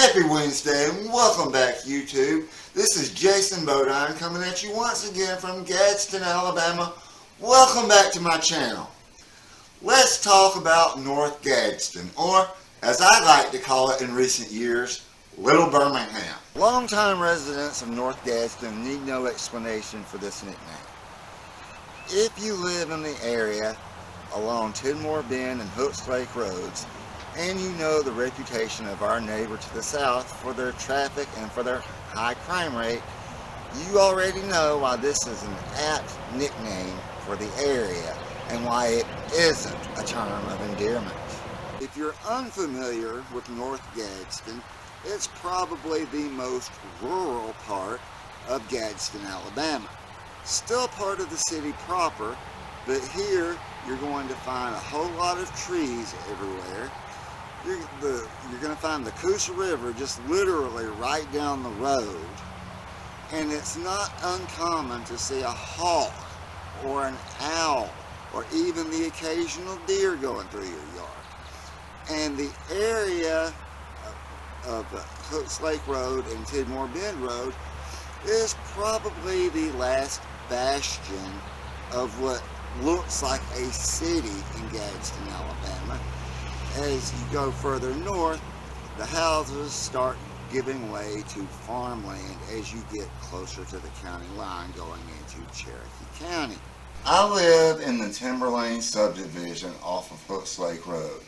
Happy Wednesday and welcome back YouTube. This is Jason Bodine coming at you once again from Gadsden, Alabama. Welcome back to my channel. Let's talk about North Gadsden, or as I like to call it in recent years, Little Birmingham. Longtime residents of North Gadsden need no explanation for this nickname. If you live in the area along Tidmore Bend and Hooks Lake roads, and you know the reputation of our neighbor to the south for their traffic and for their high crime rate, you already know why this is an apt nickname for the area and why it isn't a term of endearment. If you're unfamiliar with North Gadsden, it's probably the most rural part of Gadsden, Alabama. Still part of the city proper, but here you're going to find a whole lot of trees everywhere. You're going to find the Coosa River just literally right down the road, and it's not uncommon to see a hawk or an owl or even the occasional deer going through your yard. And the area of Hooks Lake Road and Tidmore Bend Road is probably the last bastion of what looks like a city in Gadsden, Alabama. As you go further north, the houses start giving way to farmland as you get closer to the county line going into Cherokee County. I live in the Timberlane subdivision off of Hooks Lake Road.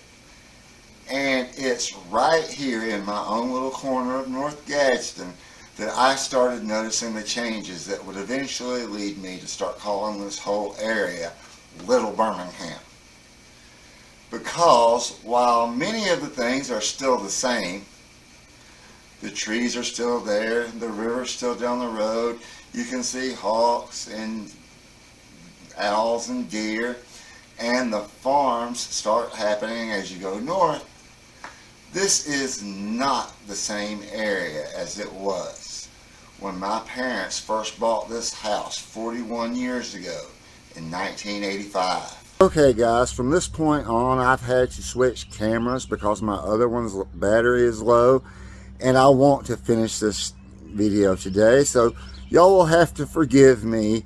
And it's right here in my own little corner of North Gadsden that I started noticing the changes that would eventually lead me to start calling this whole area Little Birmingham. Because while many of the things are still the same, the trees are still there, the river's still down the road, you can see hawks and owls and deer, and the farms start happening as you go north. This is not the same area as it was when my parents first bought this house 41 years ago in 1985. Okay guys, from this point on I've had to switch cameras because my other one's battery is low, and I want to finish this video today, so y'all will have to forgive me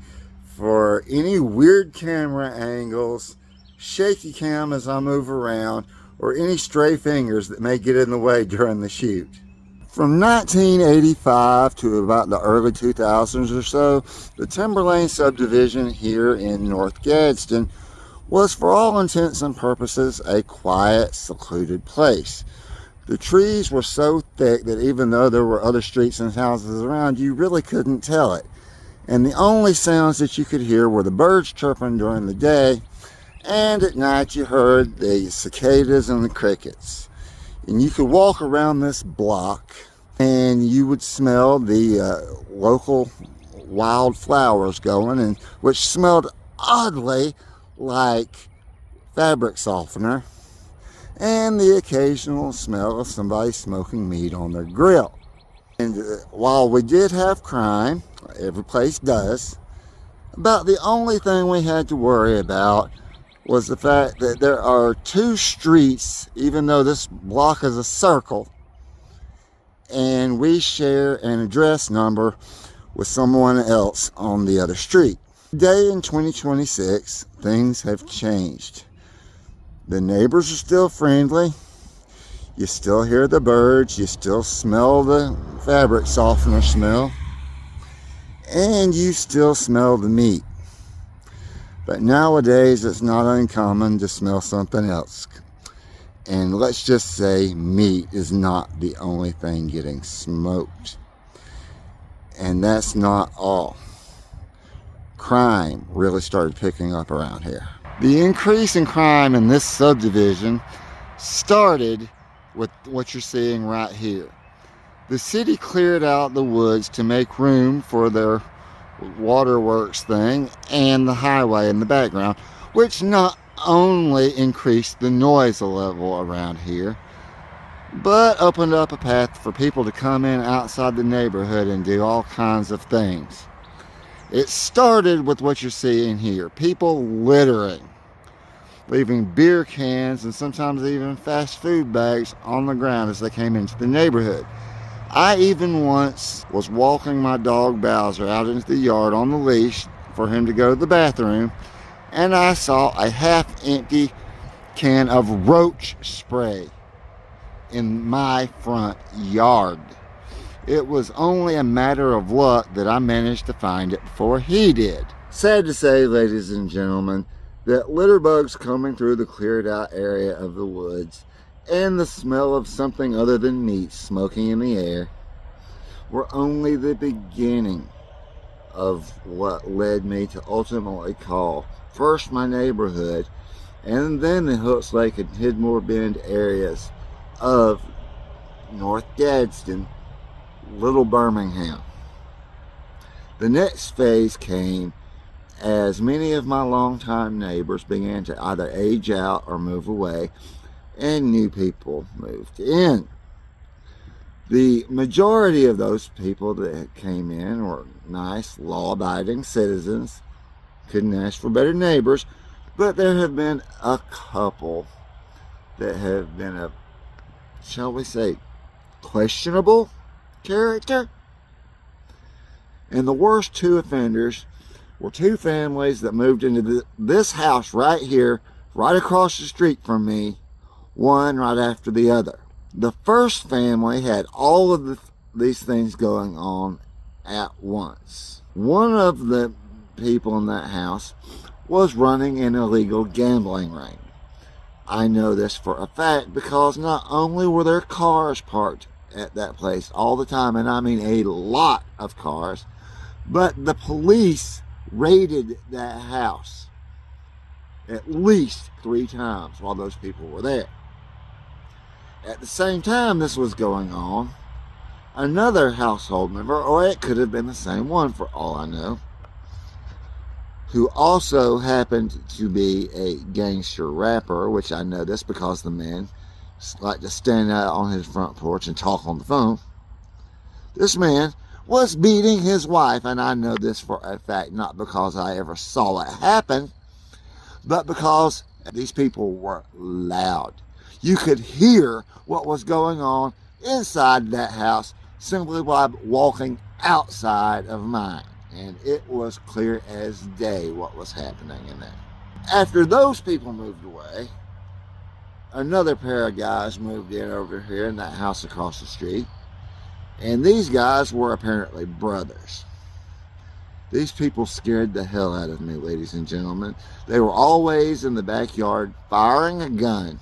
for any weird camera angles, shaky cam as I move around, or any stray fingers that may get in the way during the shoot. From 1985 to about the early 2000s or so, the Timberlane subdivision here in North Gadsden was for all intents and purposes a quiet, secluded place. The trees were so thick that even though there were other streets and houses around, you really couldn't tell it. And the only sounds that you could hear were the birds chirping during the day, and at night you heard the cicadas and the crickets. And you could walk around this block and you would smell the local wildflowers going, and which smelled oddly like fabric softener, and the occasional smell of somebody smoking meat on their grill. And while we did have crime, every place does, about the only thing we had to worry about was the fact that there are two streets, even though this block is a circle, and we share an address number with someone else on the other street. Today in 2026, things have changed. The neighbors are still friendly. You still hear the birds. You still smell the fabric softener smell. And you still smell the meat. But nowadays, it's not uncommon to smell something else. And let's just say meat is not the only thing getting smoked. And that's not all. Crime really started picking up around here. The increase in crime in this subdivision started with what you're seeing right here. The city cleared out the woods to make room for their waterworks thing and the highway in the background, which not only increased the noise level around here, but opened up a path for people to come in outside the neighborhood and do all kinds of things. It started with what you're seeing here, people littering. leaving beer cans and sometimes even fast food bags on the ground as they came into the neighborhood. I even once was walking my dog Bowser out into the yard on the leash for him to go to the bathroom, and I saw a half-empty can of roach spray in my front yard. It was only a matter of luck that I managed to find it before he did. Sad to say, ladies and gentlemen, that litter bugs coming through the cleared out area of the woods and the smell of something other than meat smoking in the air were only the beginning of what led me to ultimately call first my neighborhood and then the Hooks Lake and Tidmore Bend areas of North Gadsden, Little Birmingham. The next phase came as many of my longtime neighbors began to either age out or move away, and new people moved in. The majority of those people that came in were nice, law-abiding citizens. Couldn't ask for better neighbors, but there have been a couple that have been of, shall we say, questionable character. And the worst two offenders were two families that moved into this house right here, right across the street from me, one right after the other. The first family had all of these things going on at once. One of the people in that house was running an illegal gambling ring. I know this for a fact because not only were there cars parked at that place all the time, and I mean a lot of cars, but the police raided that house at least 3 times while those people were there. At the same time this was going on, another household member, or it could have been the same one for all I know, who also happened to be a gangster rapper, which I know this because the man liked to stand out on his front porch and talk on the phone. This man was beating his wife, and I know this for a fact, not because I ever saw it happen, but because these people were loud. You could hear what was going on inside that house simply by walking outside of mine. And it was clear as day what was happening in there. After those people moved away, another pair of guys moved in over here in that house across the street. And these guys were apparently brothers. These people scared the hell out of me, ladies and gentlemen. They were always in the backyard firing a gun.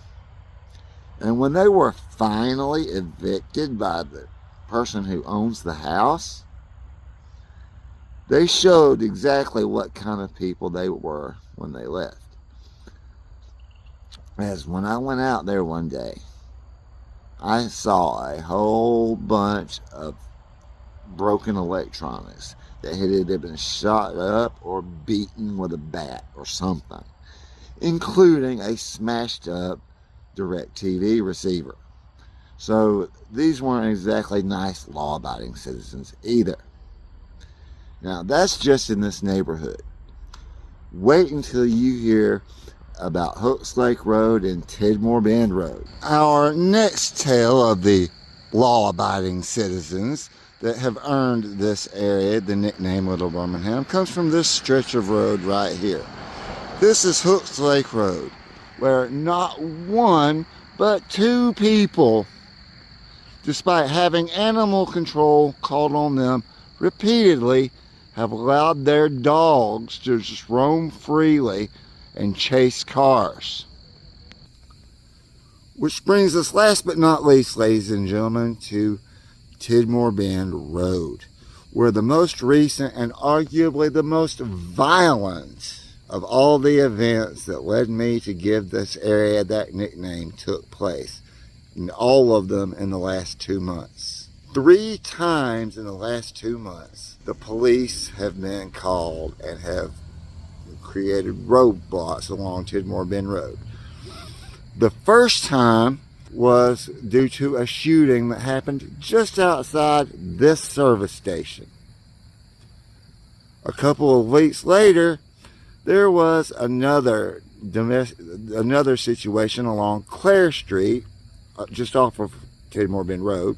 And when they were finally evicted by the person who owns the house, they showed exactly what kind of people they were when they left. As when I went out there one day, I saw a whole bunch of broken electronics that had either been shot up or beaten with a bat or something, including a smashed up DirecTV receiver. So these weren't exactly nice law-abiding citizens either. Now that's just in this neighborhood. Wait until you hear about Hooks Lake Road and Tidmore Bend Road. Our next tale of the law-abiding citizens that have earned this area the nickname Little Birmingham comes from this stretch of road right here. This is Hooks Lake Road, where not one but 2 people, despite having animal control called on them repeatedly, have allowed their dogs to just roam freely and chase cars. Which brings us last but not least, ladies and gentlemen, to Tidmore Bend Road, where the most recent and arguably the most violent of all the events that led me to give this area that nickname took place, and all of them in the last 2 months. 3 times in the last 2 months, the police have been called and have created roadblocks along Tidmore Bend Road. The first time was due to a shooting that happened just outside this service station. A couple of weeks later, there was another situation along Clare Street, just off of Tidmore Bend Road,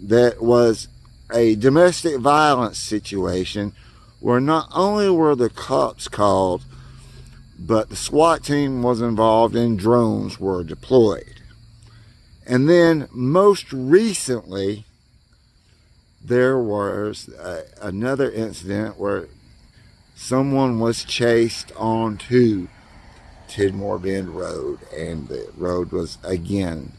that was a domestic violence situation where not only were the cops called, but the SWAT team was involved and drones were deployed. And then most recently, there was another incident where someone was chased onto Tidmore Bend Road, and the road was again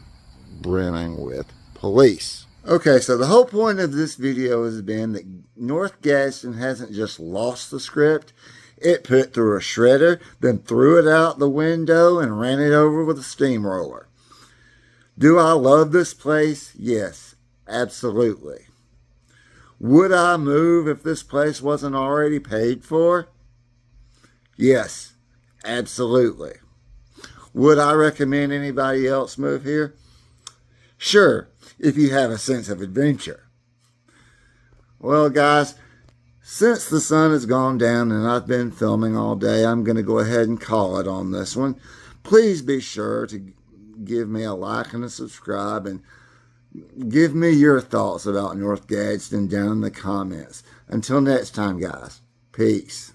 brimming with police. Okay, so the whole point of this video has been that North Gadsden hasn't just lost the script, it put through a shredder, then threw it out the window and ran it over with a steamroller. Do I love this place? Yes, absolutely. Would I move if this place wasn't already paid for? Yes, absolutely. Would I recommend anybody else move here? Sure, if you have a sense of adventure. Well, guys, since the sun has gone down and I've been filming all day, I'm going to go ahead and call it on this one. Please be sure to give me a like and a subscribe, and give me your thoughts about North Gadsden down in the comments. Until next time, guys. Peace.